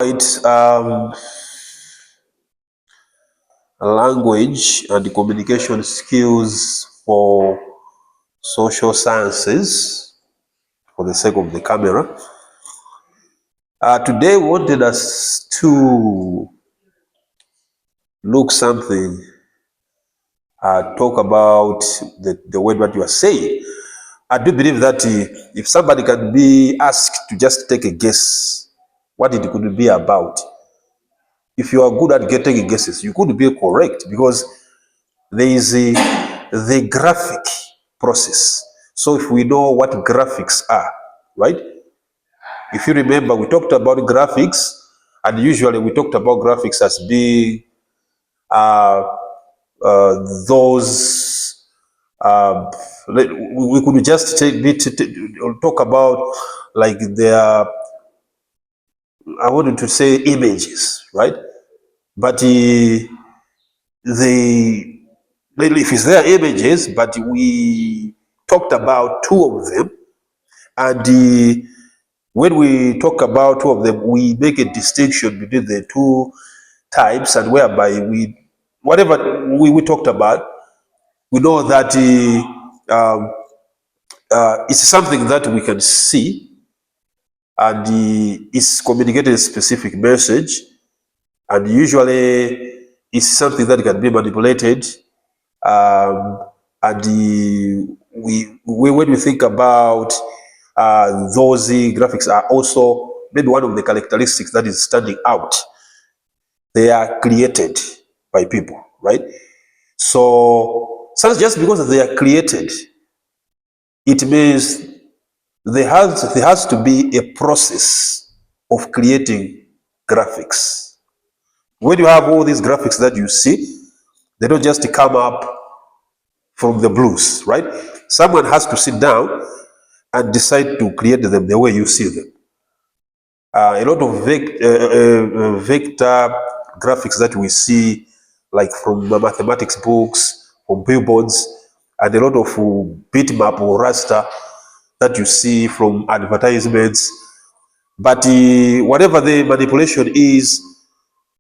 It's language and communication skills for social sciences for the sake of the camera. Today we wanted us to look something, talk about the word what you are saying. I do believe that if somebody can be asked to just take a guess what it could be about, if you are good at getting guesses, you could be correct because there is the graphic process. So if we know what graphics are, right? If you remember, we talked about graphics, and usually we talked about graphics as being uh, those. We could just talk about like their. I wanted to say images, right? But they, if it's their images, but we talked about two of them, and when we talk about two of them, we make a distinction between the two types, and whereby whatever we talked about, we know that it's something that we can see, and it's communicating a specific message, and usually it's something that can be manipulated. Um, and when we think about those graphics are also maybe one of the characteristics that is standing out. They are created by people, right? So just because they are created, it means there has to be a process of creating graphics. When you have all these graphics that you see, they don't just come up from the blues, right? Someone has to sit down and decide to create them the way you see them. A lot of vector graphics that we see, like from mathematics books, from billboards, and a lot of bitmap or raster that you see from advertisements. But whatever the manipulation is,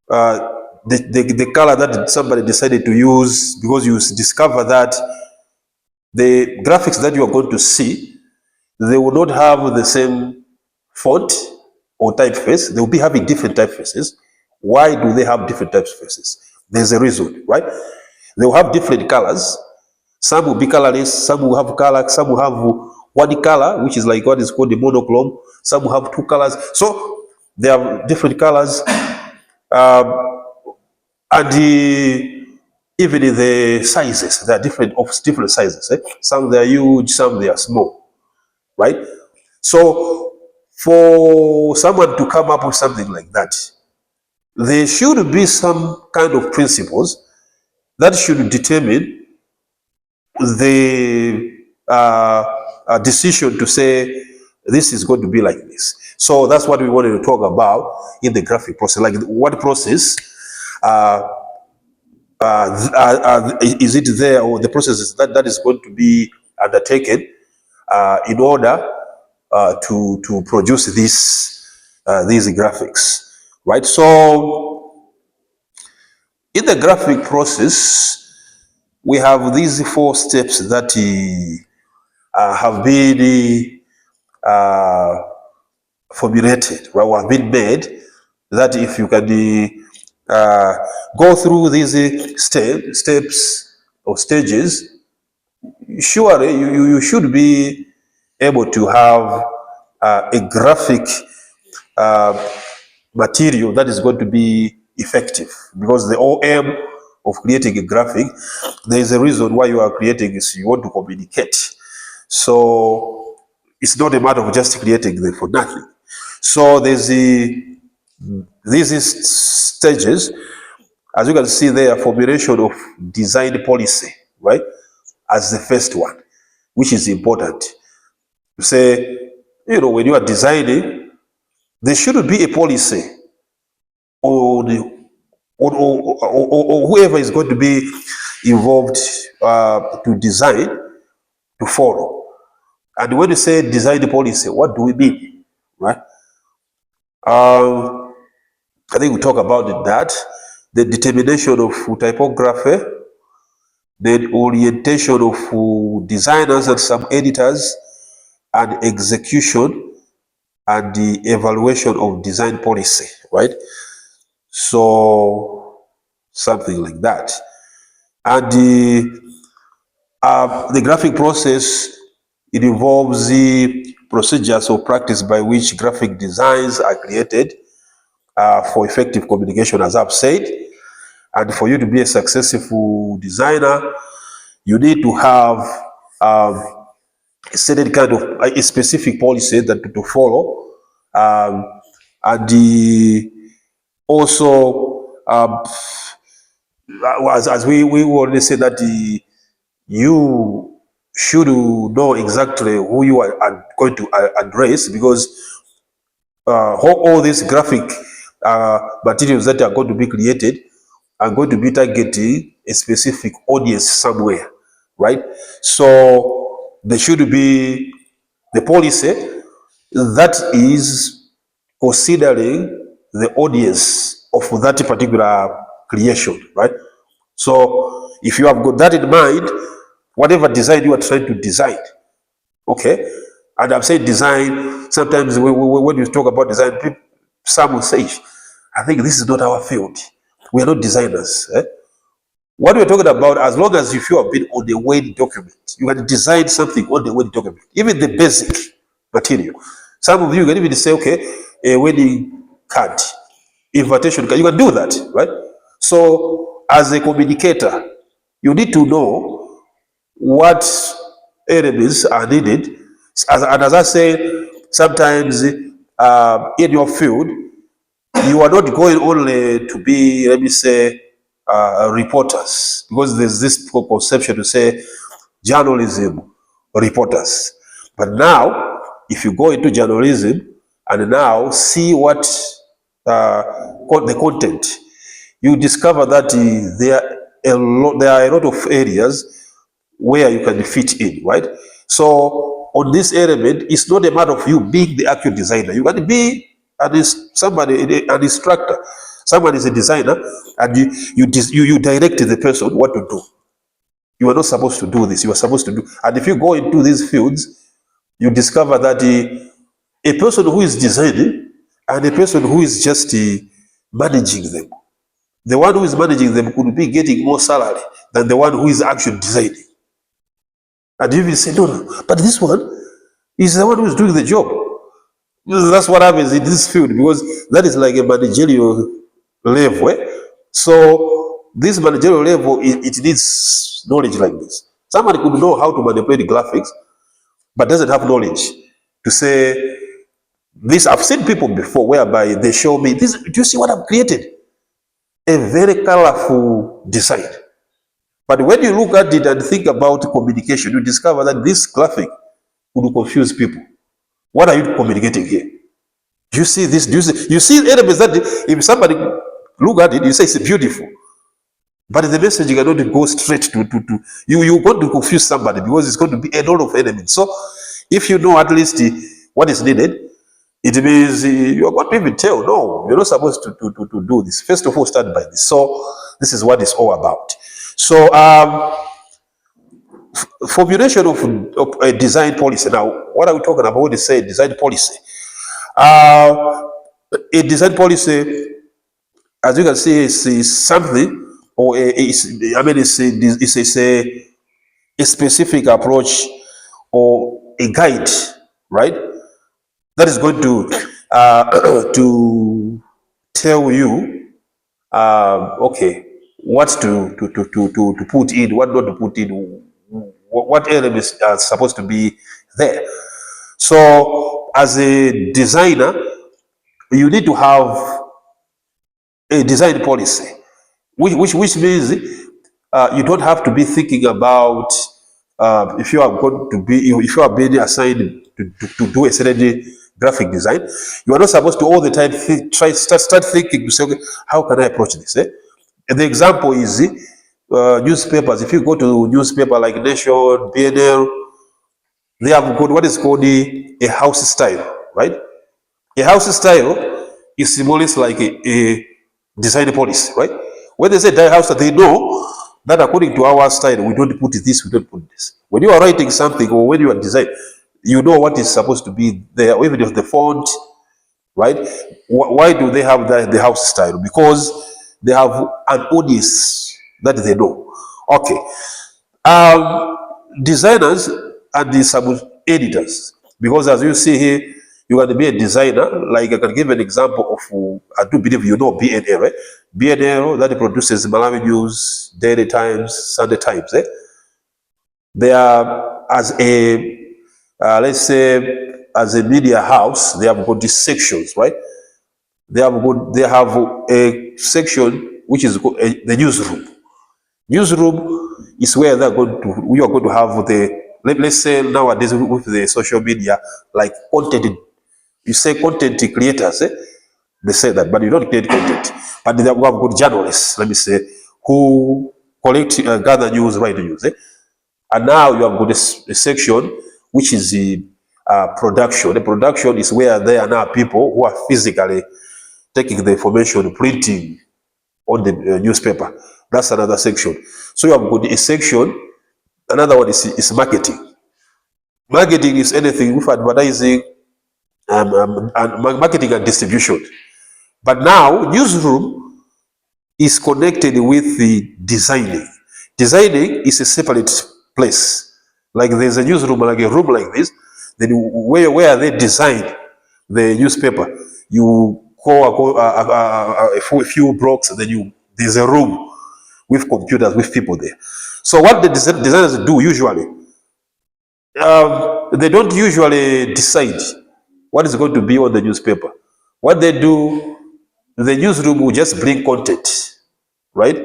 uh, the color that somebody decided to use, because you discover that the graphics that you are going to see, they will not have the same font or typeface. They will be having different typefaces. Why do they have different typefaces? There's a reason, right? They will have different colors. Some will be colorless, some will have color, some will have one color, which is like what is called the monochrome. Some will have two colors. So they have different colors. And even the sizes, they are different of different sizes. Some they are huge, some they are small, right? So for someone to come up with something like that, there should be some kind of principles that should determine the decision to say this is going to be like this. So that's what we wanted to talk about in the graphic process. Like what process is it there, or the process that is going to be undertaken in order to produce these graphics, right? So in the graphic process, we have these four steps that have been formulated, right? Or have been made, that if you can uh, go through these steps or stages, surely you should be able to have a graphic material that is going to be effective, because the whole aim of creating a graphic, there is a reason why you are creating is you want to communicate. So it's not a matter of just creating them for nothing. So there's these stages, as you can see there, formulation of design policy, right, as the first one, which is important to say, when you are designing, there should be a policy, or the or whoever is going to be involved to design, to follow. And when you say design policy, what do we mean, right? I think we talk about that. The determination of typography, the orientation of designers and some editors, and execution and the evaluation of design policy, right? So something like that. And the graphic process, it involves the procedures or practice by which graphic designs are created for effective communication, as I've said. And for you to be a successful designer, you need to have a certain kind of a specific policy that to follow. And also, as we already say that you should know exactly who you are going to address, because all these graphic materials that are going to be created are going to be targeting a specific audience somewhere, right? So there should be the policy that is considering the audience of that particular creation, right? So if you have got that in mind, whatever design you are trying to design, okay? And I'm saying design, sometimes when you talk about design, some will say, I think this is not our field. We are not designers. What we're talking about, as long as if you have been on the Word document, you can design something on the Word document, even the basic material. Some of you can even say, okay, a wedding card, invitation card, you can do that, right? So as a communicator, you need to know what elements are needed. And as I say, sometimes in your field, you are not going only to be, let me say, reporters, because there's this conception to say journalism reporters. But now, if you go into journalism and now see what the content, you discover that there are a lot of areas where you can fit in, right? So on this element, it's not a matter of you being the actual designer. You can be an instructor. Someone is a designer, and you direct the person what to do. You are not supposed to do this. You are supposed to do. And if you go into these fields, you discover that a person who is designing and a person who is just managing them, the one who is managing them could be getting more salary than the one who is actually designing. And you will say, no, but this one is the one who is doing the job. That's what happens in this field, because that is like a managerial level. So this managerial level, it needs knowledge like this. Somebody could know how to manipulate graphics, but doesn't have knowledge to say this. I've seen people before whereby they show me this. Do you see what I've created? A very colorful design. But when you look at it and think about communication, you discover that this graphic would confuse people. What are you communicating here? Do you see this? Do you see elements that if somebody look at it, you say it's beautiful, but the message cannot go straight to you're going to confuse somebody, because it's going to be a lot of elements. So if you know at least what is needed, it means you're going to even tell, no, you're not supposed to do this. First of all, start by this. So this is what it's all about. So formulation of a design policy. Now, what are we talking about when they say design policy? A design policy, as you can see, is something, or it's a specific approach or a guide, right? That is going to to tell you, okay, what to put in, what not to put in, what elements are supposed to be there. So, as a designer, you need to have a design policy, which means you don't have to be thinking about if you are going to be, if you are being assigned to do a certain graphic design. You are not supposed to all the time start thinking to say, okay, how can I approach this? And the example is newspapers. If you go to newspaper like Nation, BNL, they have got what is called a house style, right? A house style It's more or less like a design policy, right? When they say die house, they know that according to our style, we don't put this, we don't put this. When you are writing something or when you are designing, you know what is supposed to be there, even if the font, right? Why do they have the house style? Because they have an audience that they know. Okay. Designers and the sub editors, because as you see here, you can be a designer. Like I can give an example of, I do believe you know BNL, right? BNL that produces Malawi News, Daily Times, Sunday Times. They are as a let's say as a media house, they have got these sections, right? They have a section which is the newsroom. Newsroom is where we are going to have let's say nowadays with the social media, like content, you say content creators, they say that, but you don't create content. But we have good journalists, let me say, who collect, gather news, write news. And now you have got a section which is the production. The production is where there are now people who are physically taking the information, printing on the newspaper. That's another section. So you have got a section. Another one is marketing. Marketing is anything with advertising and marketing and distribution. But now newsroom is connected with the designing. Designing is a separate place. Like there's a newsroom, like a room like this. Then where they design the newspaper, you go a few blocks, and then there's a room with computers, with people there. So what the designers do usually, they don't usually decide what is going to be on the newspaper. What they do, the newsroom will just bring content, right?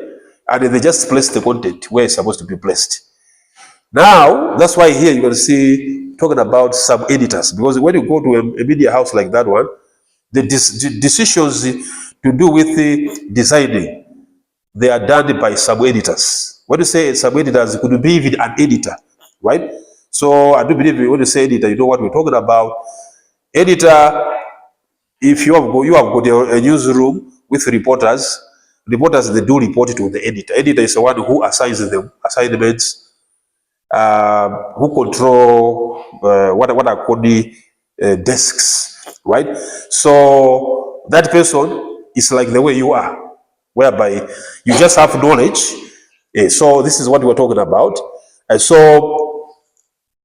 And they just place the content where it's supposed to be placed. Now, that's why here you're going to see talking about sub-editors, because when you go to a media house like that one, the decisions to do with the designing, they are done by sub-editors. When you say sub-editors, it could be even an editor, right? So I do believe when you say editor, you know what we're talking about. Editor, if you have got a newsroom with reporters, they do report it to the editor. Editor is the one who assigns the assignments, who control what are called the desks, right? So that person is like the way you are, whereby you just have knowledge. So this is what we're talking about. And so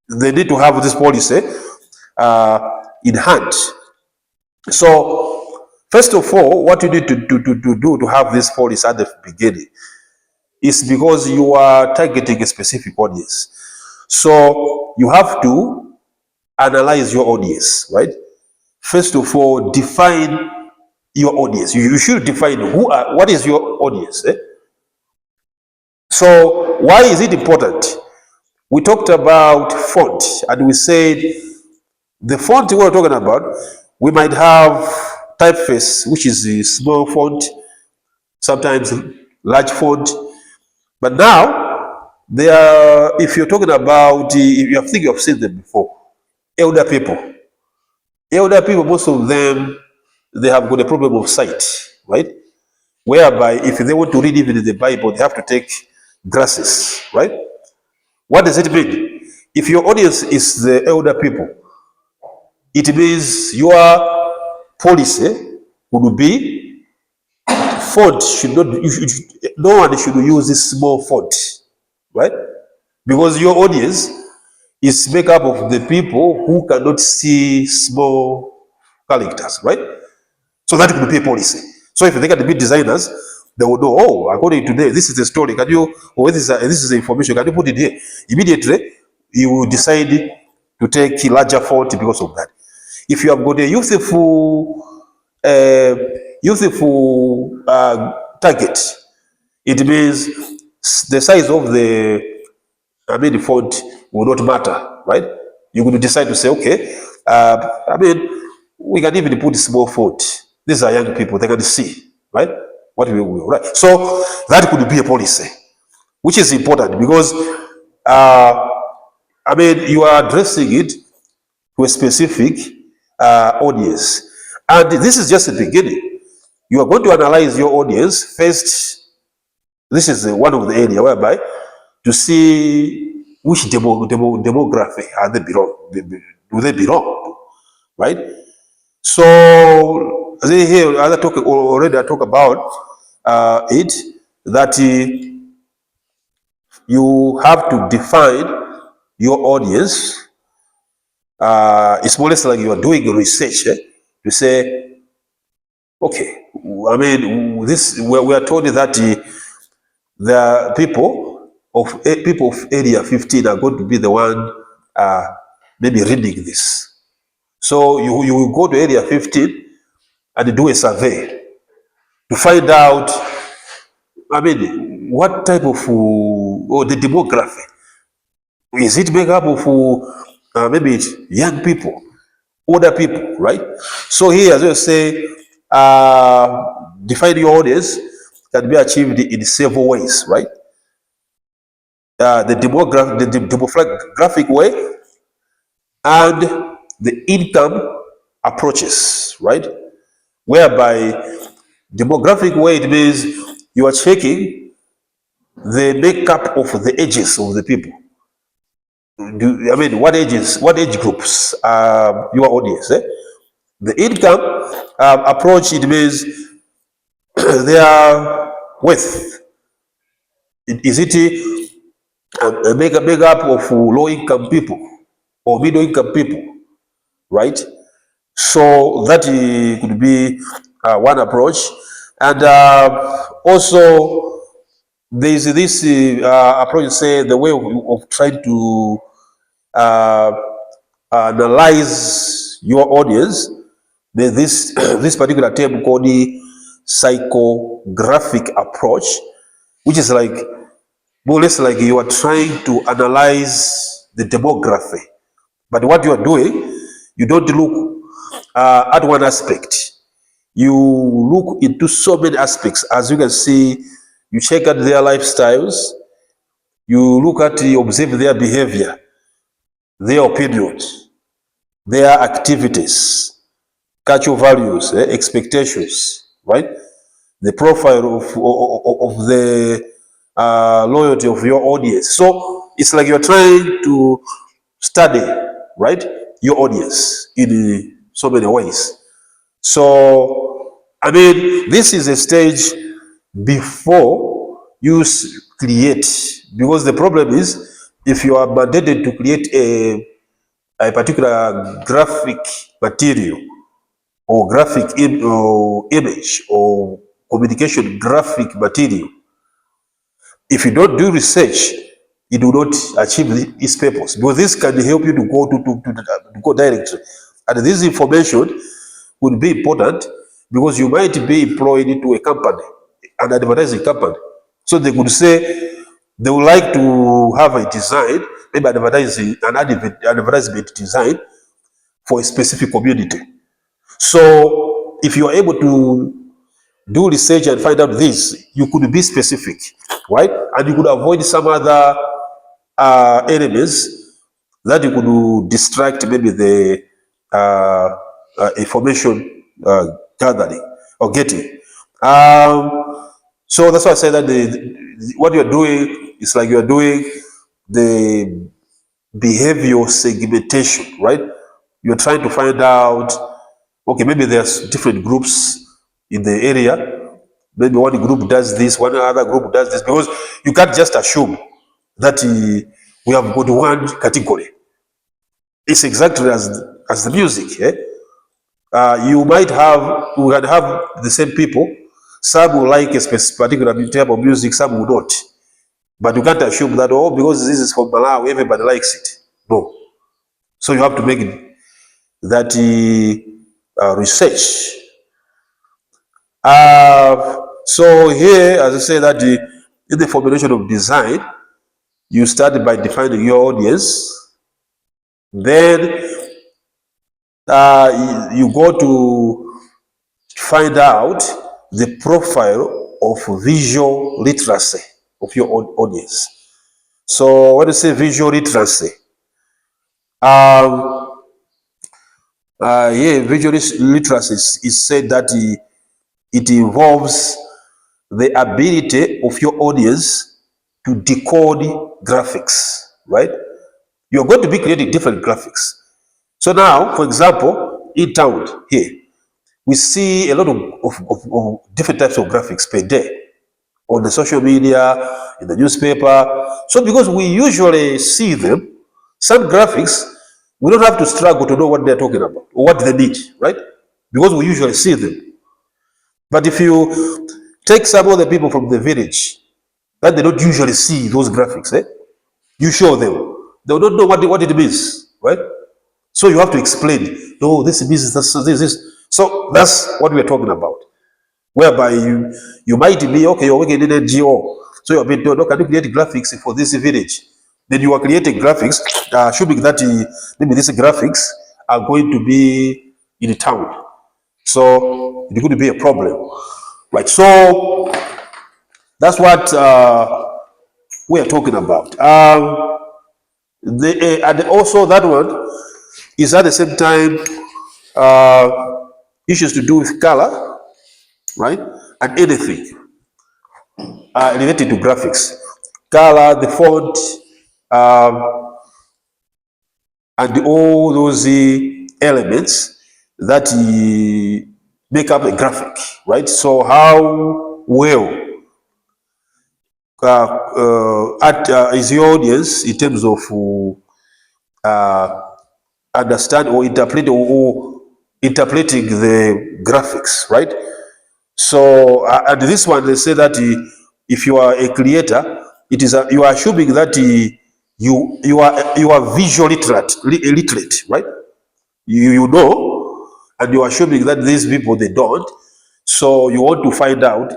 they need to have this policy in hand. So first of all, what you need to do to have this policy at the beginning is because you are targeting a specific audience. So you have to analyze your audience, right? First of all, define your audience. You should define what is your audience. So why is it important? We talked about font, and we said the font we're talking about, we might have typeface, which is a small font, sometimes large font. But now, if you're talking about, if you think you've seen them before, elder people. Elder people, most of them, they have got a problem of sight, right? Whereby if they want to read even the Bible, they have to take glasses, right? What does it mean? If your audience is the elder people, it means your policy would be font should not, no one should use this small font, right? Because your audience is made up of the people who cannot see small characters, right? So that could be a policy. So if they can be designers, they will know, oh, according to this is the story. Can you, or this is the information, can you put it here? Immediately, you will decide to take a larger font because of that. If you have got a youthful target, it means the size of the font will not matter, right? You could decide to say, okay, we can even put small font. These are young people; they can see, right? What we will, right? So that could be a policy, which is important because, you are addressing it to a specific audience. And this is just the beginning. You are going to analyze your audience first. This is one of the area whereby to see which demography are they belong, do they belong, right? So here, as I talk about it, that you have to define your audience. It's more or less like you are doing research to say, okay, I mean, this we are told that the people of area 15 are going to be the one maybe reading this. So you will go to area 15 and do a survey to find out, I mean, what type of or the demography. Is it made up of maybe it's young people, older people, right? So here, as I say, define your audience can be achieved in several ways, right? The demographic way and the income approaches, right? Whereby demographic way, it means you are checking the makeup of the ages of the people. I mean, what age groups are your audience? The income approach, it means their wealth. Is it a makeup of low income people or middle income people, right? So that could be one approach. And also, there is this approach, say, the way of trying to uh, analyze your audience. There's this this particular term called the psychographic approach, which is like more or less like you are trying to analyze the demography. But what you are doing, you don't look at one aspect. You look into so many aspects. As you can see, you check out their lifestyles, you look at, you observe their behavior, their opinions, their activities, cultural values, expectations, right? The profile of the loyalty of your audience. So it's like you're trying to study, right, your audience in so many ways. So, I mean, this is a stage before you create, because the problem is if you are mandated to create a particular graphic material or graphic or image or communication graphic material, if you don't do research, it will not achieve its purpose, because this can help you to go directly. And this information would be important because you might be employed into a company, an advertising company. So they could say they would like to have a design, maybe advertisement design for a specific community. So if you are able to do research and find out this, you could be specific, right? And you could avoid some other elements that you could distract maybe the information gathering or getting. So that's why I say that what you're doing is like you're doing the behavioral segmentation, right? You're trying to find out, okay, maybe there's different groups in the area. Maybe one group does this, one other group does this, because you can't just assume that we have got one category. It's exactly as the music. You can have the same people. Some will like a particular type of music, some will not. But you can't assume that, oh, because this is from Malawi, everybody likes it. No. So you have to make that research. So here, as I say, that in the formulation of design, you start by defining your audience. Then you go to find out the profile of visual literacy of your audience. So when you say visual literacy, um, Yeah, visual literacy is said that it involves the ability of your audience to decode graphics, right? You're going to be creating different graphics. So now, for example, in town here, we see a lot of different types of graphics per day on the social media, in the newspaper. So because we usually see them, some graphics, we don't have to struggle to know what they're talking about or what they need, right? Because we usually see them. But if you take some of the people from the village that they don't usually see those graphics, you show them, they will not know what it means, right? So you have to explain, no, this means this. So that's what we're talking about. Whereby you might be, okay, you're working in an NGO, so you're being told, can you create graphics for this village? Then you are creating graphics, showing that maybe these graphics are going to be in the town. So it's going to be a problem. Right, so that's what we are talking about. And also that one is at the same time issues to do with color, right? And anything related to graphics, color, the font, and all those elements that make up a graphic, right? So how well is your audience in terms of understand or interpret or interpreting the graphics, right? So and this one they say that if you are a creator, it is you are assuming that you are visually literate, right? You know, and you are assuming that these people they don't. So you want to find out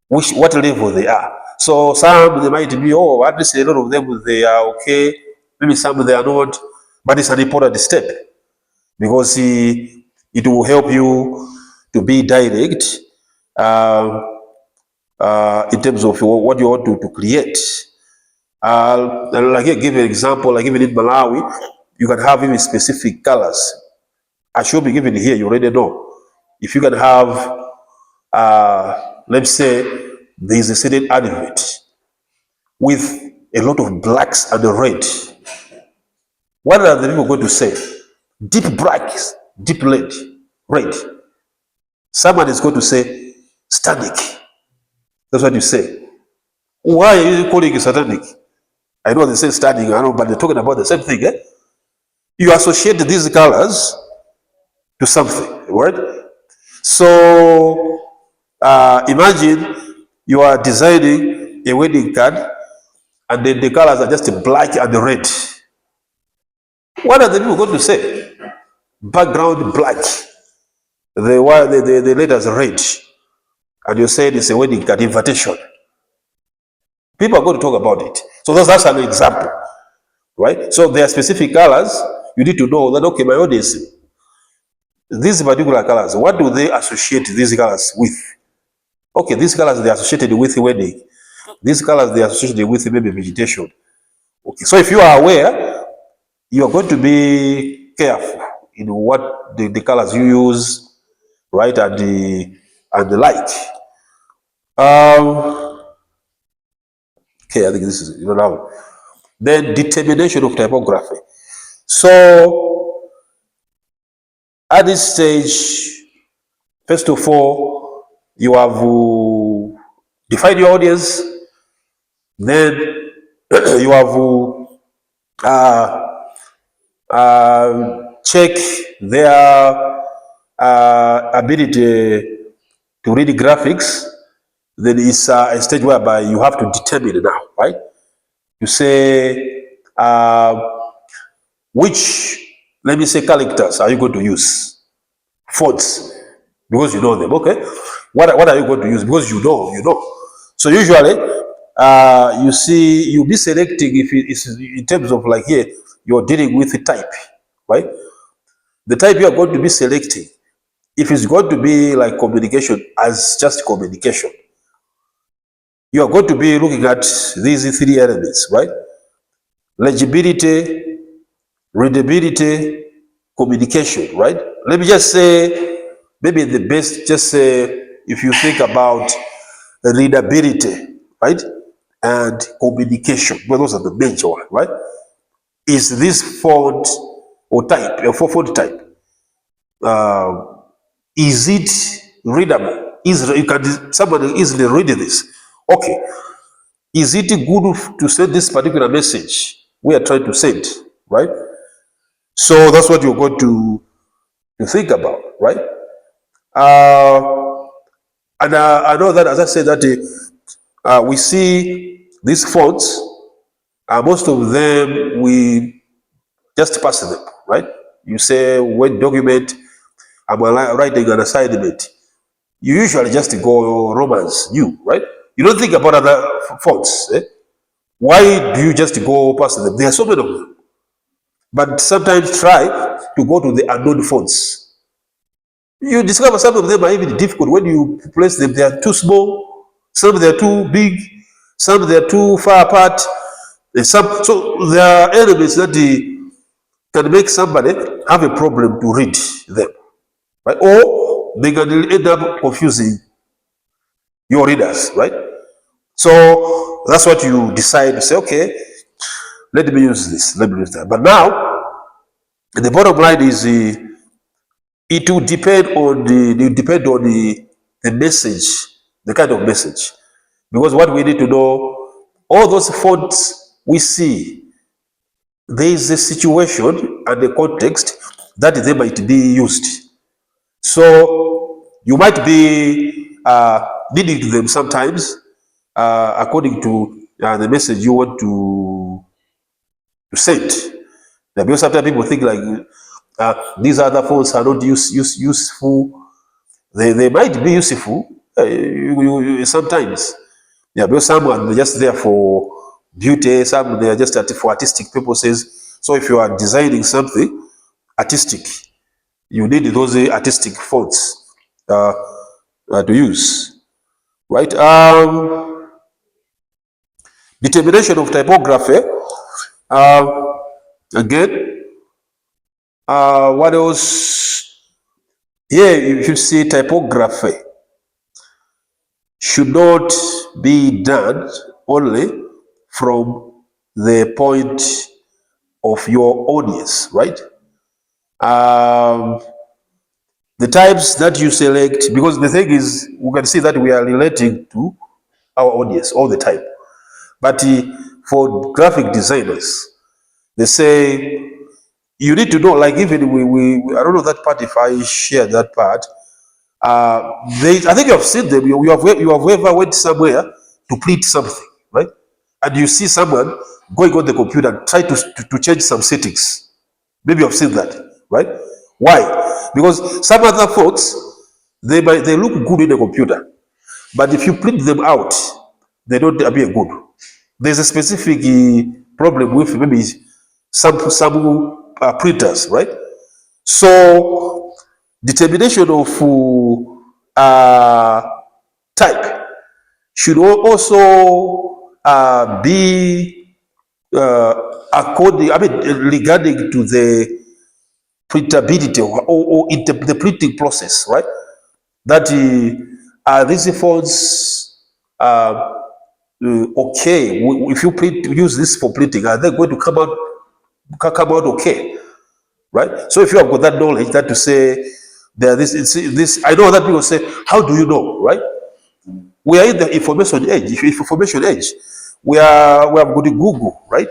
what level they are. So some they might be, oh, at least a lot of them they are okay. Maybe some they are not, but it's an important step because it will help you to be direct uh, in terms of what you want to create. Like I give an example, like even in Malawi, you can have even specific colors. I should be given here, you already know. If you can have, let's say, there is a certain advert with a lot of blacks and red. What are the people going to say? Deep black, deep red. Someone is going to say satanic. That's what you say. Why are you calling it satanic? I know they say satanic, I know, but they're talking about the same thing. You associate these colors to something, right? So imagine you are designing a wedding card and then the colors are just black and red. What are the people going to say? Background black, the letters red, and you say it's a wedding card invitation. People are going to talk about it. So that's an example, right? So there are specific colors. You need to know that, okay, my audience, these particular colors, what do they associate these colors with? Okay, these colors they are associated with wedding. These colors they are associated with maybe vegetation. Okay, so if you are aware, you are going to be careful in what the colors you use, right, and the light. Okay, I think this is now. Then determination of typography. So at this stage, first of all, you have defined your audience. Then you have check their ability to read graphics. Then it's a stage whereby you have to determine now, right? You say which, let me say, characters are you going to use? Fonts, because you know them. Okay, what are you going to use? Because you know. So usually, you see, you'll be selecting if it's in terms of like here, you're dealing with the type, right? The type you are going to be selecting, if it's going to be like communication as just communication, you are going to be looking at these three elements, right? Legibility, readability, communication, right? Let me just say, maybe the best, just say, if you think about readability, right? And communication, well, those are the major ones, right? Is this font or type, a font type, is it readable? You can somebody easily read this. Okay, is it good to send this particular message we are trying to send, right? So that's what you're going to think about, right? And I know that, as I said, that we see these fonts, most of them we just pass them, right? You say, Word document, I'm writing an assignment. You usually just go Romans new, right? You don't think about other fonts. Why do you just go past them? There are so many of them. But sometimes try to go to the unknown fonts. You discover some of them are even difficult. When you place them, they are too small, some they are too big, some they are too far apart. So there are elements that can make somebody have a problem to read them, right? Or they can end up confusing your readers, right? So that's what you decide to say, okay, let me use this, let me use that. But now, the bottom line is it will depend on the message, the kind of message. Because what we need to know, all those fonts we see, there is a situation and a context that they might be used. So you might be needing them sometimes according to the message you want to send. Because sometimes people think like these other phones are not useful. They might be useful sometimes. Yeah, because some are just there for beauty, some they are just for artistic purposes. So if you are designing something artistic, you need those artistic fonts to use, right? Determination of typography. Again, what else? Here you should see typography should not be done only from the point of your audience, right? The types that you select, because the thing is, we can see that we are relating to our audience all the time. But for graphic designers, they say you need to know, like even we I don't know that part if I share that part. I think you have seen them. You have ever went somewhere to print something, right? And you see someone going on the computer and try to change some settings. Maybe you have seen that, right? Why? Because some other folks they look good in the computer, but if you print them out, they don't appear good. There's a specific problem with maybe some printers, right? So determination of type should also be according, regarding to the printability or the printing process, right? That these fonts okay. If you use this for printing, are they going to come out okay, right? So if you have got that knowledge, that to say there this, I know that people say, how do you know, right? We are in the information age. Information age, we have got to Google, right?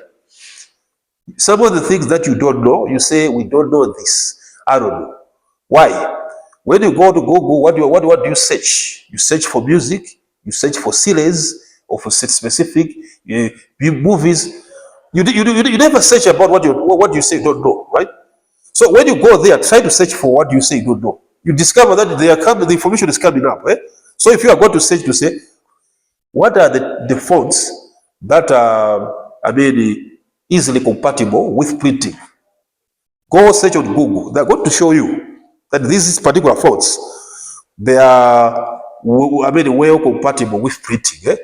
Some of the things that you don't know, you say we don't know this. I don't know. Why? When you go to Google, what do you search? You search for music, you search for series or for specific movies. You never search about what you say you don't know, right? So when you go there, try to search for what you say you don't know. You discover that the information is coming up. So if you are going to search to say, what are the fonts that are, easily compatible with printing? Go search on Google. They're going to show you that these particular fonts, they are, well compatible with printing.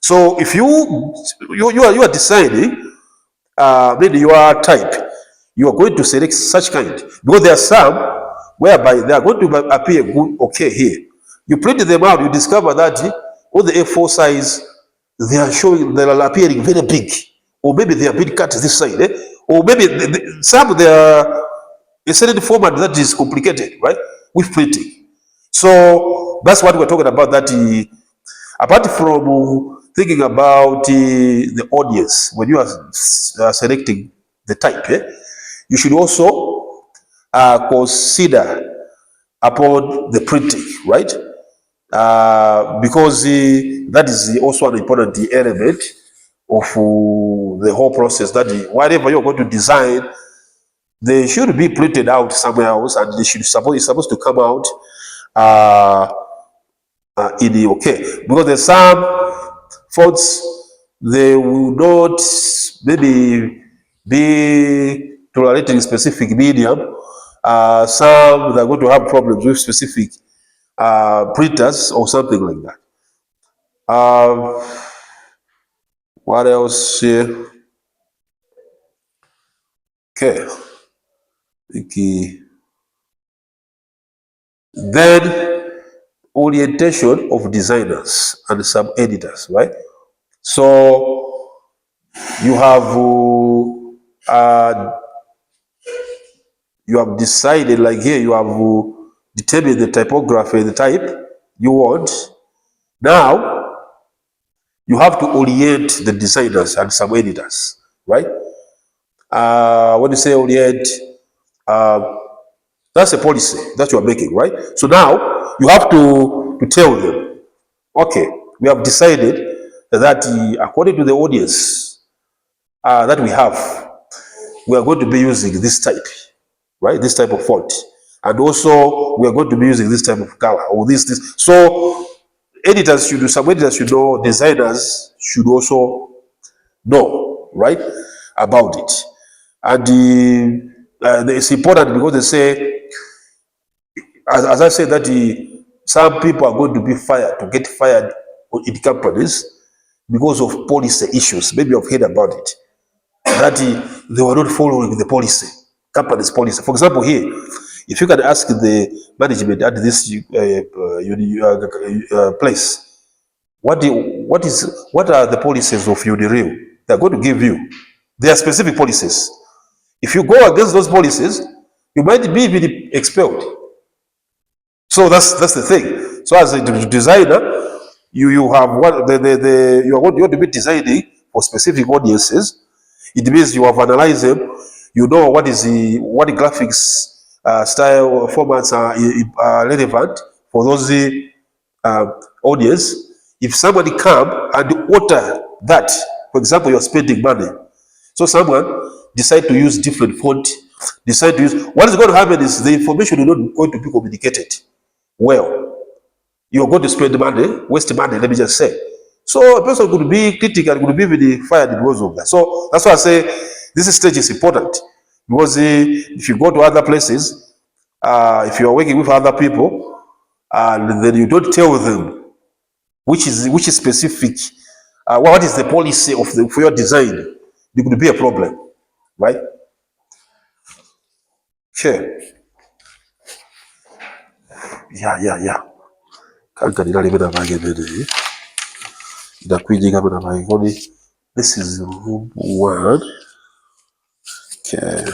So if you are deciding maybe your type, You are going to select such kind, because there are some whereby they are going to appear good, okay here. You print them out, you discover that all the A4 size, they are showing, they are appearing very big, or maybe they are being cut this side, or maybe some they are a certain format that is complicated, right? With printing. So that's what we're talking about. That apart from thinking about the audience, when you are selecting the type, you should also consider upon the printing, right? Because that is also an important element of the whole process. That whatever you're going to design, they should be printed out somewhere else, and they should it's supposed to come out uh, in the okay. Because there's some fonts, they will not maybe be tolerating specific medium. Some they're going to have problems with specific printers or something like that. What else here? Okay. Then orientation of designers and some editors, right? So uh, you have decided, like here, you have determined the typography, the type you want. Now you have to orient the designers and some editors, right? When you say orient, uh, that's a policy that you are making, right? So now you have to tell them, okay, we have decided that according to the audience that we have, we are going to be using this type, right? This type of font. And also we are going to be using this type of color or this. So some editors should know, designers should also know, right, about it. And it's important because they say, as I said, that some people are going to be fired, to get fired in companies because of policy issues. Maybe you've heard about it, that they were not following the policy, company's policy. For example, here, if you can ask the management at this place, what are the policies of Unireal? They're going to give you. There are specific policies. If you go against those policies, you might be even expelled. So that's the thing. So as a designer, you have what you are going to be designing for specific audiences. It means you have analyzed them. You know what graphics style formats are relevant for those audience. If somebody come and alter that, for example, you're spending money. So someone decide to use different font, decide to use, what is going to happen is the information is not going to be communicated well. You're going to spend money, waste money, let me just say. So a person could be critical, could be really fired because of that. So that's why I say this stage is important. Because if you go to other places, if you are working with other people, and then you don't tell them which is specific, what is the policy for your design, there could be a problem, right? Sure. Yeah. Kankanira limena bange bene. Ndakwinjiga bena bange koni. This is room 1. Okay.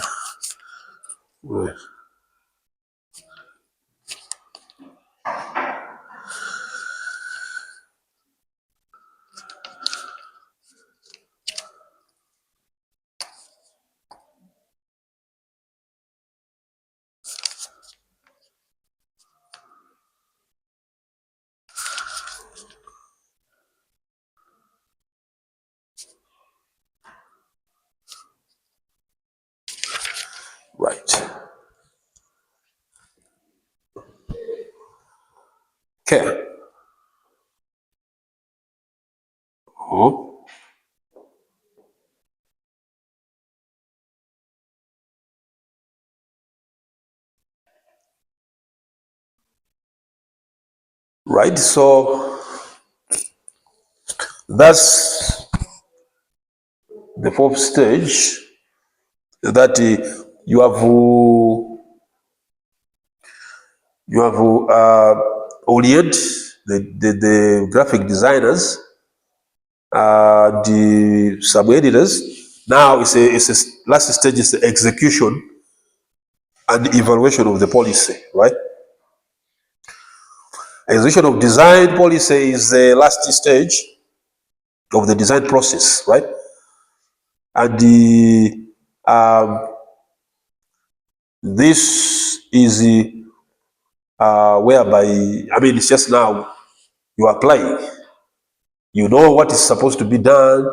Right. Okay. Oh. Right. So that's the 4th stage. That you have Orient, the graphic designers, the sub editors. Now it's a last stage is the execution and evaluation of the policy, right? Execution of design policy is the last stage of the design process, right? And this is whereby, I mean, it's just now you apply. You know what is supposed to be done,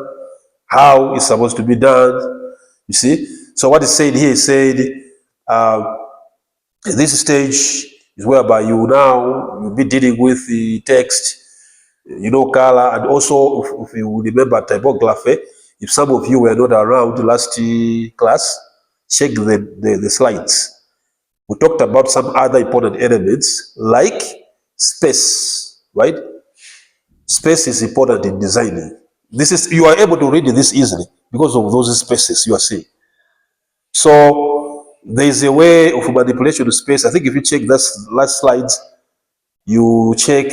how it's supposed to be done. You see? So what is said here is said, uh, this stage is whereby you'll be dealing with the text, color, and also if you remember typography. If some of you were not around last class, check the slides. We talked about some other important elements like space, right? Space is important in designing. You are able to read this easily because of those spaces you are seeing. So there is a way of manipulation of space. I think if you check this last slides, you check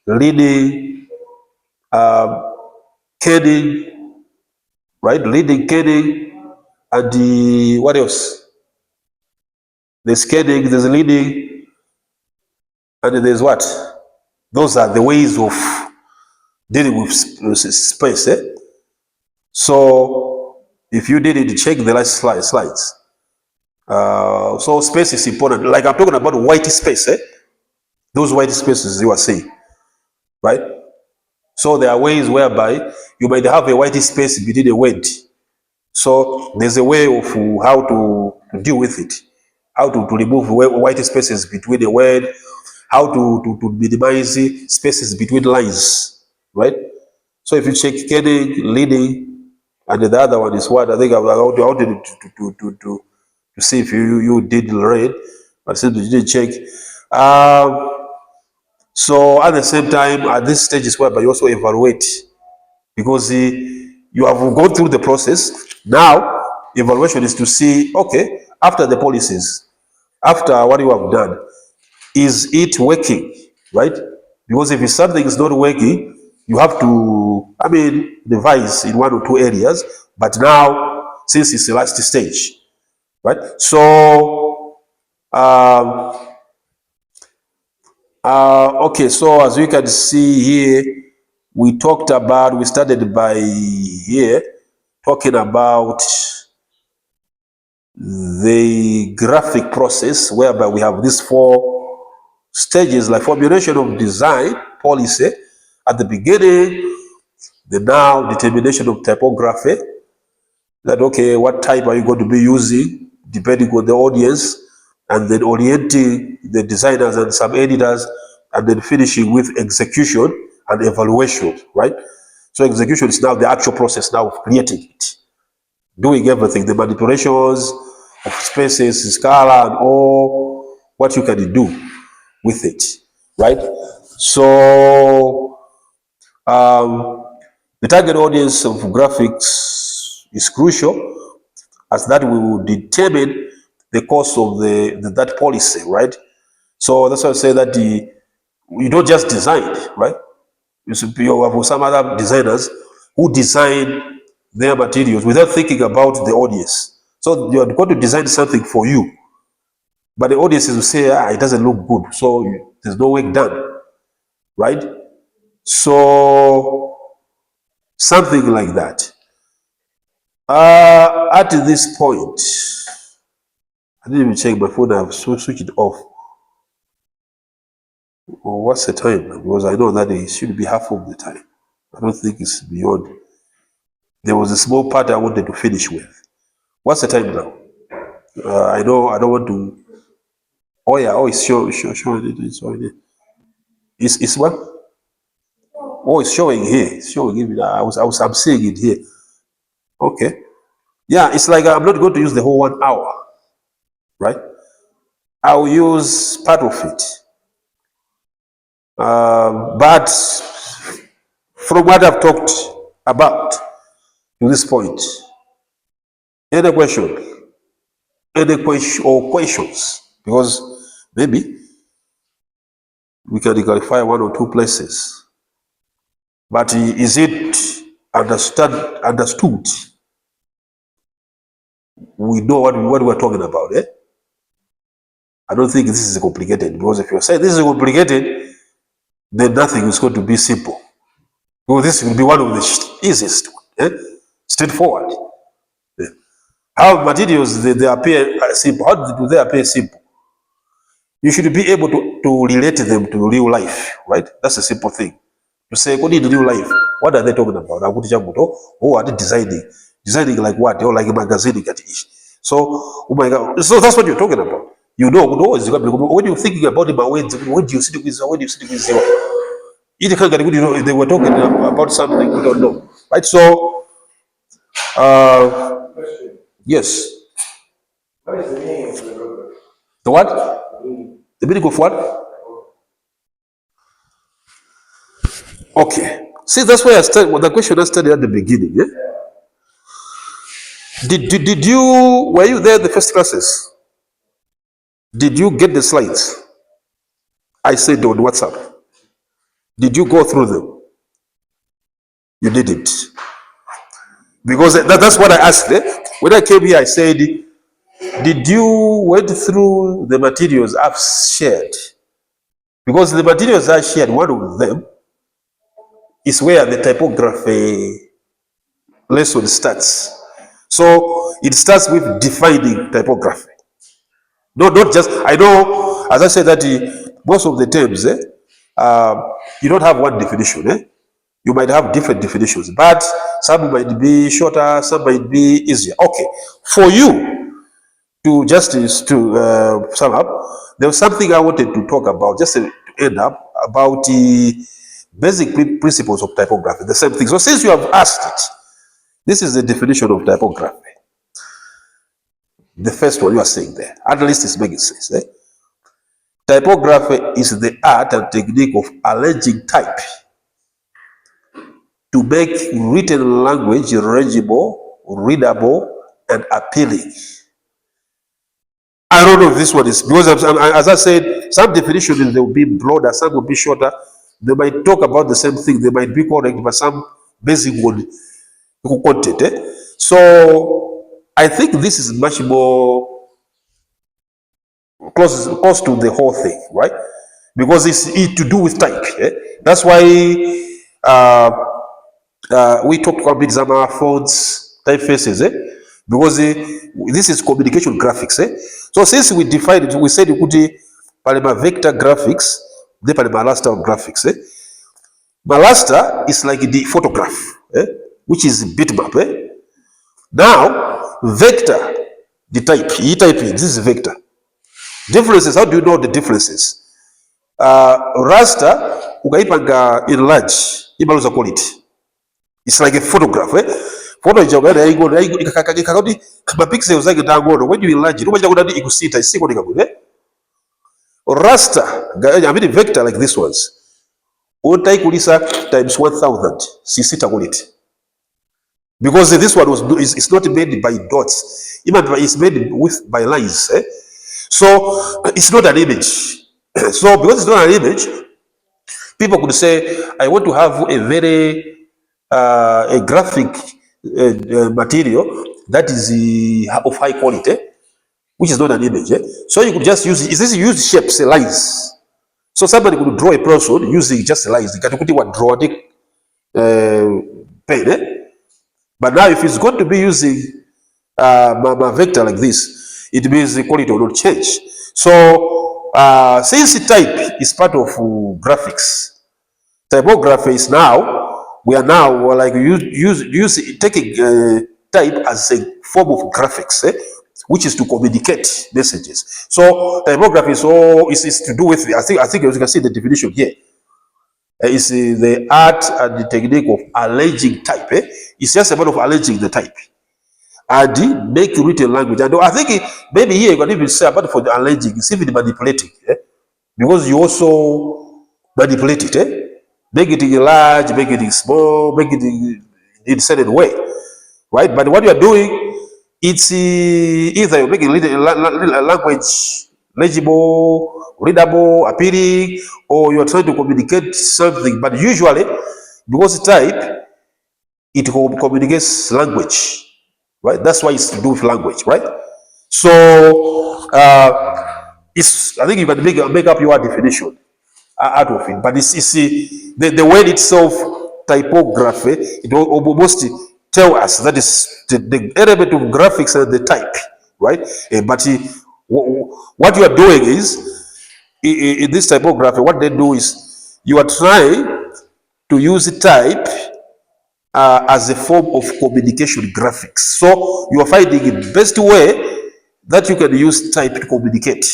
leading, kerning, right? Leading, kerning, and what else? There's kerning, there's leading, and there's what? Those are the ways of dealing with space. So if you didn't check the last slides, so space is important. Like I'm talking about white space. Those white spaces you are seeing, right? So there are ways whereby you might have a white space between a word. So there's a way of how to deal with it, how to remove white spaces between a word, how to minimize spaces between lines, right? So if you check kerning, leading, and the other one is what I think I wanted to see if you did read, but since you didn't check. So at the same time, at this stage is whereby you also evaluate because you have gone through the process. Now, evaluation is to see, okay, after the policies, after what you have done, is it working, right? Because if something is not working, you have to, I mean, revise in one or two areas. But now, since it's the last stage, right? So, okay, so as we can see here, we started by here, talking about the graphic process, whereby we have these four stages, like formulation of design policy at the beginning, the now determination of typography, that okay, what type are you going to be using depending on the audience, and then orienting the designers and some editors, and then finishing with execution and evaluation, right? So execution is now the actual process now of creating it, doing everything, the manipulations of spaces, color, and all what you can do with it, right? So the target audience of graphics is crucial, as that will determine the course of that policy, right? So that's why I say that you don't just design, right? You have some other designers who design their materials without thinking about the audience. So you are going to design something for you, but the audiences will say, it doesn't look good, so there's no work done, right? So something like that. At this point, I didn't even check my phone. I've switched it off. Or what's the time? Because I know that it should be half of the time. I don't think it's beyond. There was a small part I wanted to finish with. What's the time now? I know I don't want to. Oh yeah. Oh, it's showing. It's showing it. It's what? Oh, it's showing here. It's showing it. I'm seeing it here. Okay. Yeah, it's like I'm not going to use the whole 1 hour, right? I'll use part of it. But from what I've talked about to this point, any question? any question or questions, because maybe we can clarify one or two places. But is it understood? We know what we're talking about, eh? I don't think this is complicated, because if you're saying this is complicated, then nothing is going to be simple. Because this will be one of the easiest, eh? Straightforward. Eh? How materials they appear simple? How do they appear simple? You should be able to relate them to real life, right? That's a simple thing. You say, what in real life? What are they talking about? Oh, are they designing? Designing like what? Or like a magazine? So, oh my God. So that's what you're talking about. You know, when you're thinking about it, when do you sit with, they were talking about something we don't know, right? So, yes. What is the meaning of the book? The what? The meaning of what? Okay. See, that's why I started. Well, the question I started at the beginning. Yeah? Did you, were you there the first classes? Did you get the slides? I said on WhatsApp. Did you go through them? You didn't. Because that's what I asked. Eh? When I came here, I said, did you went through the materials I've shared? Because the materials I shared, one of them is where the typography lesson starts. So it starts with defining typography. No, not just, I know, as I said, that most of the terms, you don't have one definition. You might have different definitions, but some might be shorter, some might be easier. Okay, for you to just to sum up, there was something I wanted to talk about, just to end up, about the basic principles of typography, the same thing. So since you have asked it, this is the definition of typography. The first one you are saying there, at least it's making sense. Typography is the art and technique of arranging type to make written language legible, readable, and appealing. I don't know if this one is, because as I said, some definitions they will be broader, some will be shorter. They might talk about the same thing, they might be correct, but some basic word content. So I think this is much more close to the whole thing, right? Because it's to do with type. That's why we talked about some fonts, typefaces, because this is communication graphics. So since we defined it, we said you could palema vector graphics, the palema raster graphics. Raster is like the photograph, which is bitmap. Now, vector, the type, this is vector. Differences, how do you know the differences? Raster, ukaipanga enlarge, imaluza quality. It's like a photograph. Photo ikakati kama pixels zake tangono, when you enlarge it, umaja kudadi ikusita, isiko nikabude. Raster, I mean vector like this ones. Utai kulisa times 1000, sisita quality. Because this one is not made by dots, even it's made by lines. So it's not an image. So because it's not an image, people could say, I want to have a very a graphic material that is of high quality, which is not an image. So you could just use shapes, lines. So somebody could draw a person using just lines. You can draw a pen. But now if it's going to be using my vector like this, it means the quality will not change. So since type is part of graphics, typography is we are now like taking type as a form of graphics, which is to communicate messages. So typography is to do with, I think as you can see the definition here. It's the art and the technique of arranging type. It's just a matter of arranging the type and make written language. And I think maybe here you can even say about for the arranging, it's even manipulating, because you also manipulate it, make it large, make it small, make it in a certain way, right? But what you are doing, It's either you're making language legible, readable, appealing, or you're trying to communicate something. But usually, because type, it communicates language, right? That's why it's to do with language, right? So it's, I think you can make up your definition out of it. But it's the word itself, typography, it will almost tell us that is the element of graphics and the type, right? But what you are doing is, in this typography, what they do is you are trying to use type as a form of communication graphics. So you are finding the best way that you can use type to communicate.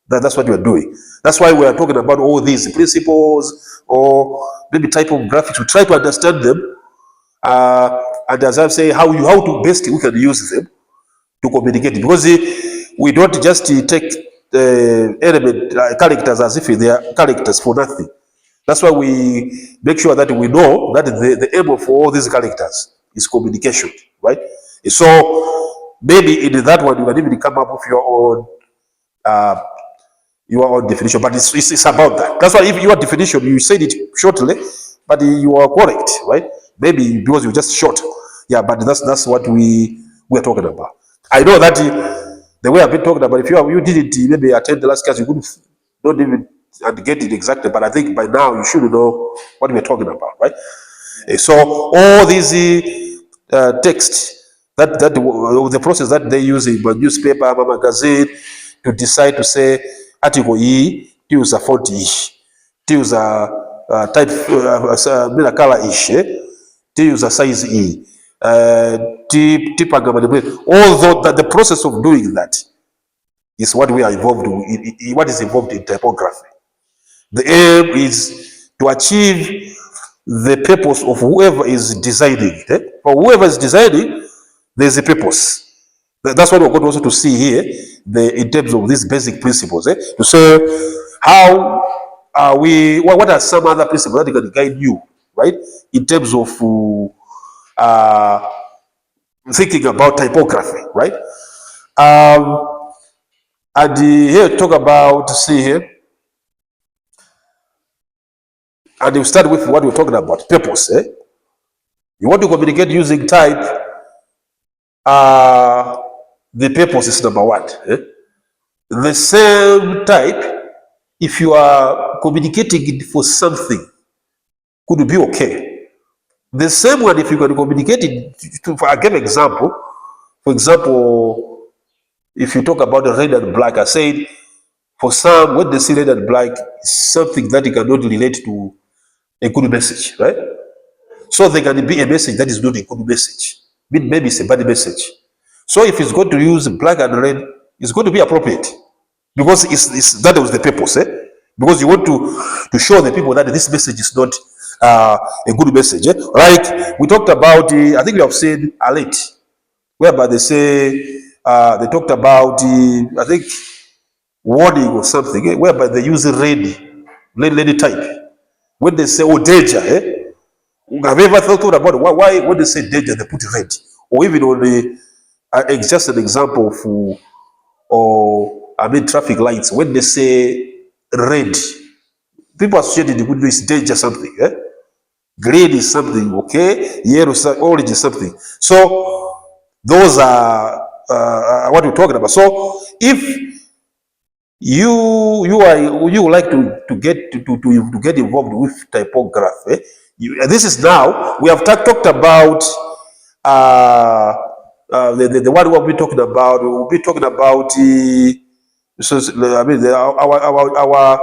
That's what you are doing. That's why we are talking about all these principles or maybe type of graphics. We try to understand them, and as I say, how to best we can use them to communicate. Because we don't just take element characters as if they are characters for nothing. That's why we make sure that we know that the aim of all these characters is communication, right? So maybe in that one you can even come up with uh, your own definition, but it's about that. That's why if your definition, you said it shortly, but you are correct, right? Maybe because you just short, yeah. But that's what we're talking about. I know that the way I've been talking about, if you didn't maybe attend the last class, you couldn't not even and get it exactly. But I think by now you should know what we're talking about, right? So all these text that the process that they use in newspaper, magazine, to decide to say article E, to use a font E, to use a type, color ish, to use a size E, although that the process of doing that is what we are involved in, what is involved in typography. The aim is to achieve the purpose of whoever is designing. For whoever is designing, there's a purpose. That's what we're going also to see here, in terms of these basic principles. To say how are we, what are some other principles that can guide you, right? In terms of thinking about typography, right? And here talk about, see here, and you start with what we're talking about, purpose. You want to communicate using type, the purpose is number one. The same type, if you are communicating it for something, could be okay. The same one, if you can communicate it, I give an example. For example, if you talk about the red and black, I said, for some, when they see red and black, it's something that you cannot relate to a good message, right? So there can be a message that is not a good message. Maybe it's a bad message. So if it's going to use black and red, it's going to be appropriate. Because that was the purpose. Because you want to show the people that this message is not a good message. Like we talked about, I think we have said alert, whereby they say, they talked about, I think, warning or something, whereby they use red type. When they say, oh, danger, have you ever thought about it? Why when they say danger, they put red? Or even on it's just an example of, or I mean, traffic lights. When they say red, people associate it with this danger something. Green is something, okay? Yellow, orange is something. So those are what we're talking about. So if you like to get involved with typography, this is now we have talked about the one we'll be talking about. We'll be talking about I mean our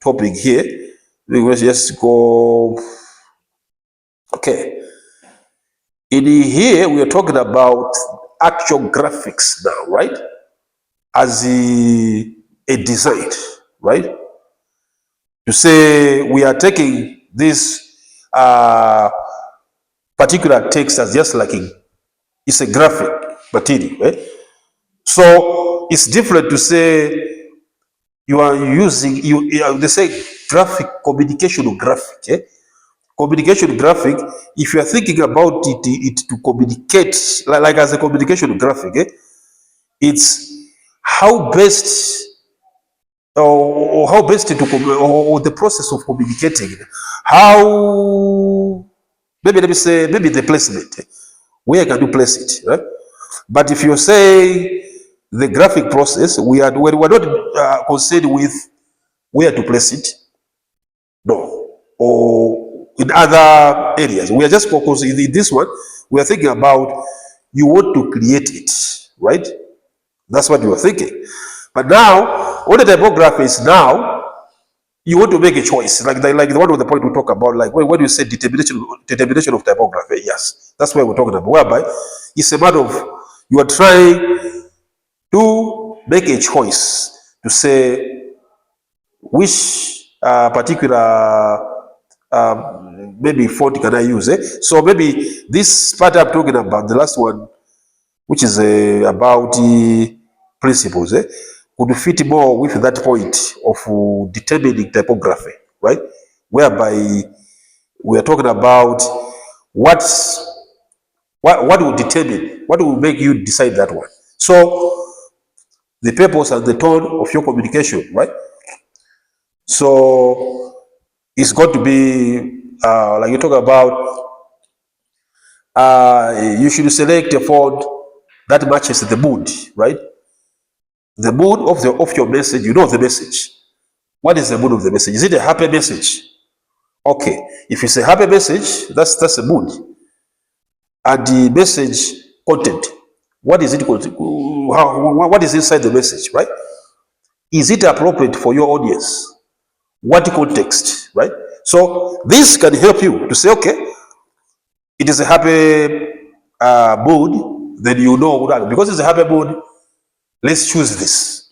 topic here. Let's just go. Okay, in here we are talking about actual graphics now, right? As a design, right? To say we are taking this particular text as just like it's a graphic material. So it's different to say you are using, they say graphic communication or graphic. communication graphic, if you are thinking about it to communicate, like as a communication graphic, it's how best or how best to or the process of communicating, how maybe let me say maybe the placement, where can you place it, right? But if you say the graphic process, we're not concerned with where to place it, no, or in other areas. We are just focused in this one. We are thinking about you want to create it, right? That's what you are thinking. But now, what the typography is now, you want to make a choice, like the one of the point we talk about, like when you say determination of typography. Yes, that's what we're talking about. Whereby it's a matter of you are trying to make a choice to say which particular maybe font can I use. So maybe this part I'm talking about, the last one, which is about the principles, would fit more with that point of determining typography, right? Whereby we are talking about what will determine, what will make you decide that one. So the purpose and the tone of your communication, right? So it's got to be like you talk about. You should select a font that matches the mood, right? The mood of your message. You know the message. What is the mood of the message? Is it a happy message? Okay, if it's a happy message, that's a mood. And the message content, what is it? What is inside the message, right? Is it appropriate for your audience? What context, right? So this can help you to say, okay, it is a happy mood, then you know that because it's a happy mood, let's choose this.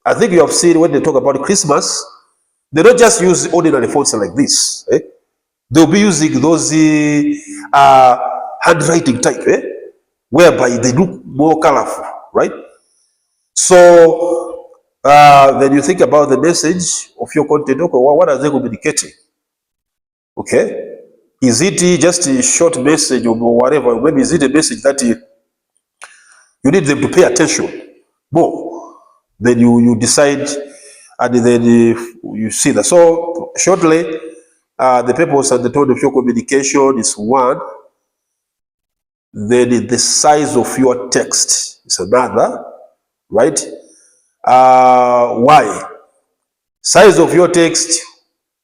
I think you have seen when they talk about Christmas, they don't just use ordinary fonts like this. They'll be using those handwriting type, whereby they look more colorful, right? So then you think about the message of your content. Okay, what are they communicating? Okay, is it just a short message or whatever? Maybe is it a message that you need them to pay attention more? Then you decide, and then you see that. So shortly, the purpose and the tone of your communication is one. Then the size of your text is another, right? Why? Size of your text.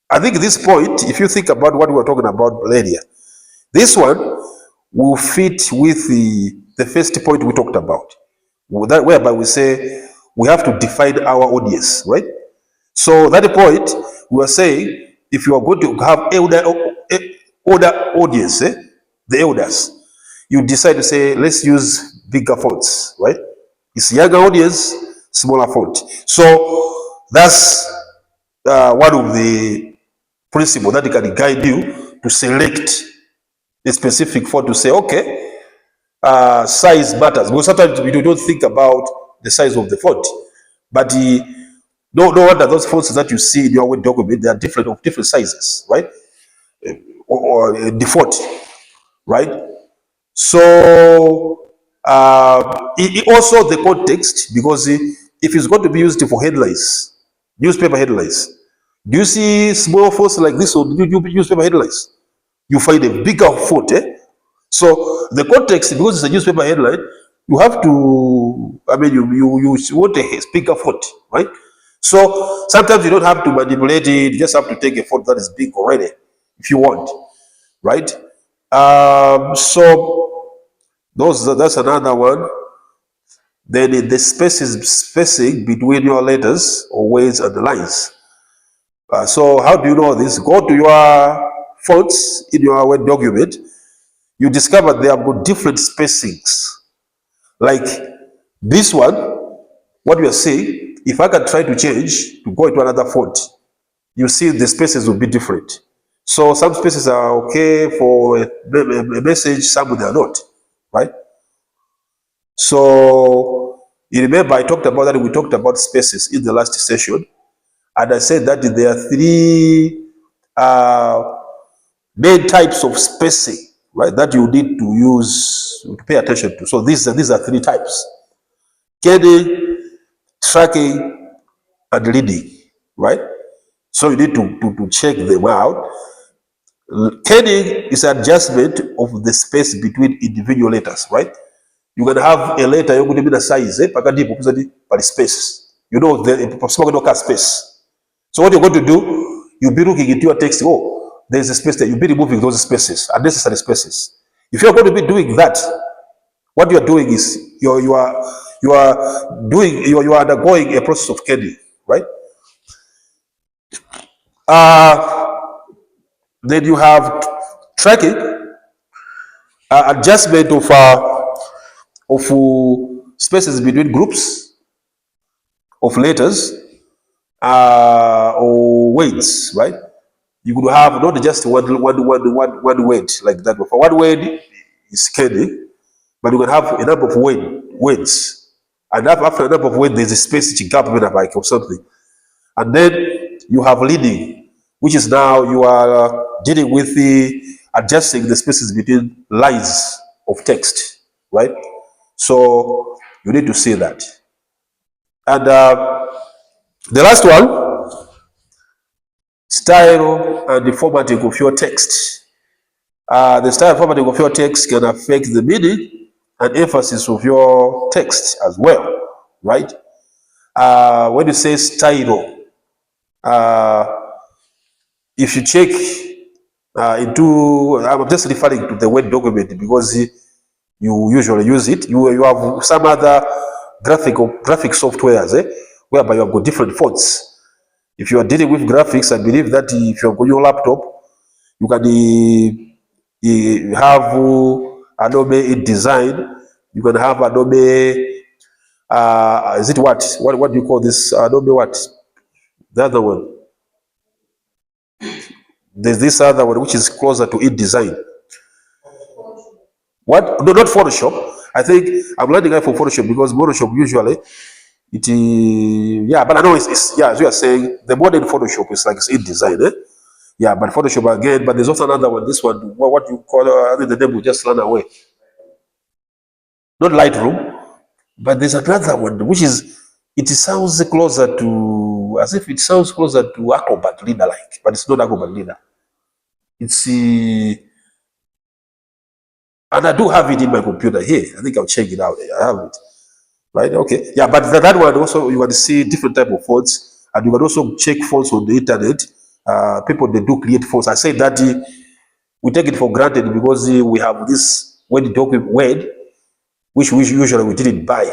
I think at this point, if you think about what we were talking about earlier, this one will fit with the first point we talked about, whereby we say we have to define our audience, right? So that point, we are saying if you are going to have older audience, the elders, you decide to say let's use bigger fonts, right? It's younger audience, smaller font. So that's one of the principles that can guide you to select a specific font to say, okay, size matters. Because sometimes we don't think about the size of the font, but no wonder those fonts that you see in your Word document, they are different sizes, right? Or the font, right? So also the context, because if it's going to be used for headlines, newspaper headlines, do you see small fonts like this or do you newspaper headlines? You find a bigger font, So the context, because it's a newspaper headline, you have to, I mean, you want a bigger font, right? So sometimes you don't have to manipulate it, you just have to take a font that is big already, if you want, right? So that's another one. Then the spacing between your letters or words and the lines. So how do you know this? Go to your fonts in your Word document. You discover they have got different spacings. Like this one, what we are saying, if I can try to change to go into another font, you see the spaces will be different. So some spaces are okay for a message, some they are not, right? So you remember I talked about that, we talked about spaces in the last session, and I said that there are three main types of spacing, right, that you need to use, to pay attention to. So these are three types: kerning, tracking, and leading, right? So you need to check them out. Kerning is adjustment of the space between individual letters, right? You can have a letter you're going to be the size, pakati pali space. You know, the space. So what you're going to do, you'll be looking into your text. Oh, there's a space there. You'll be removing those spaces, unnecessary spaces. If you're going to be doing that, what you're doing is you are undergoing a process of kerning, right? Then you have tracking, adjustment of spaces between groups of letters or words, right? You could have not just one word like that. For one word is kerning, but you can have a number of words. And after a number of words, there's a space gap like or something. And then you have leading, which is now you are dealing with the adjusting the spaces between lines of text, right? So you need to see that. And the last one, style and the formatting of your text. The style and formatting of your text can affect the meaning and emphasis of your text as well, right? When you say style, if you check I'm just referring to the Word document because you usually use it. You have some other graphic softwares whereby you have got different fonts. If you are dealing with graphics, I believe that if you have got your laptop, you can have Adobe InDesign. You can have Adobe. Is it what do you call this? Adobe what? The other one. There's this other one which is closer to InDesign. What? No, not Photoshop. I think I'm learning for Photoshop because Photoshop usually but I know it's as you are saying, the modern Photoshop is like it's InDesign, eh? Yeah, but Photoshop again, but there's also another one. This one, what you call I think the name will just run away. Not Lightroom, but there's another one which is it sounds closer to as if it sounds closer to Acrobat Reader like, but it's not Acrobat Reader. It's and I do have it in my computer here. I think I'll check it out. I have it. Right? Okay. Yeah, but that one also you can see different type of fonts, and you can also check fonts on the internet. People they do create fonts. I say that we take it for granted because we have this Word document which usually we didn't buy.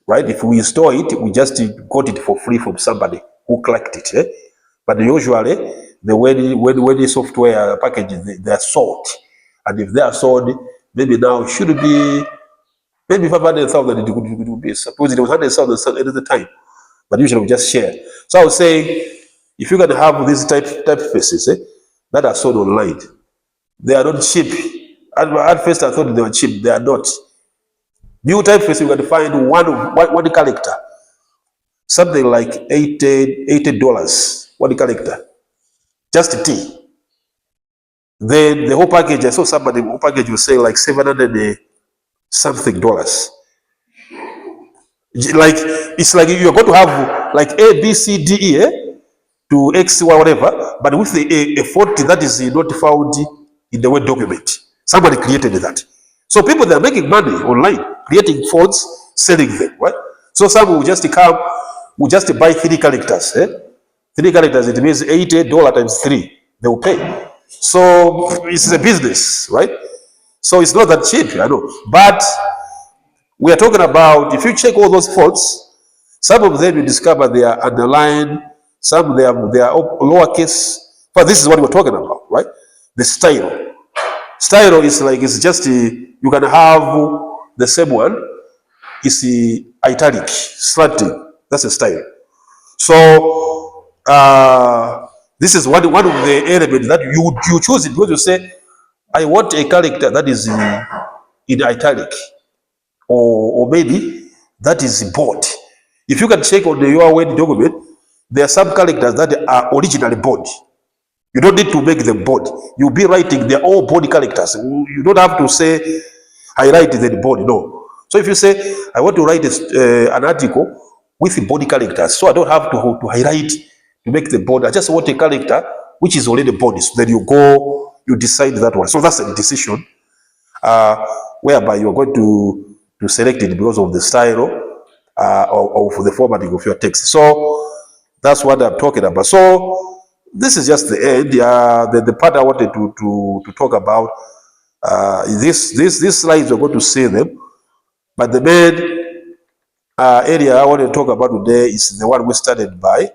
Right? If we install it, we just got it for free from somebody who clicked it. Eh? But usually the Word software packages they are sold, and if they are sold, maybe now it should be maybe 500,000 it would be. Suppose it was 100,000 at the time, but usually we just share. So I would say, if you can have these typefaces that are sold online, they are not cheap. At first I thought they were cheap. They are not. New typeface you can find one character, something like $80. One character, just T. Then the whole package. I saw somebody the whole package was saying like $700 something. Like it's like you're going to have like A, B, C, D, E to X, Y, whatever, but with a font that is not found in the Word document. Somebody created that. So people that are making money online, creating fonts, selling them, right? So some will just buy 3 characters. 3 characters, it means $80 times 3. They will pay. So it's a business, right? So it's not that cheap, I know. But we are talking about, if you check all those fonts, some of them you discover they are underlined, some they are lowercase. But this is what we're talking about, right? The style. Style is like, it's just, you can have the same one, it's italic, slanting. That's a style. So, this is one of the elements that you choose it because you say, I want a character that is in italic. Or maybe that is bold. If you can check on your Word document, there are some characters that are originally bold. You don't need to make them bold. You'll be writing their all body characters. You don't have to say, I write the body. No. So if you say, I want to write an article with body characters, so I don't have to highlight to make the body. I just want a character which is already body. So then you go, you decide that one. So that's a decision whereby you're going to select it because of the style or for the formatting of your text. So that's what I'm talking about. So this is just the end. The part I wanted to talk about. These slides, we're going to see them, but the main area I want to talk about today is the one we started by.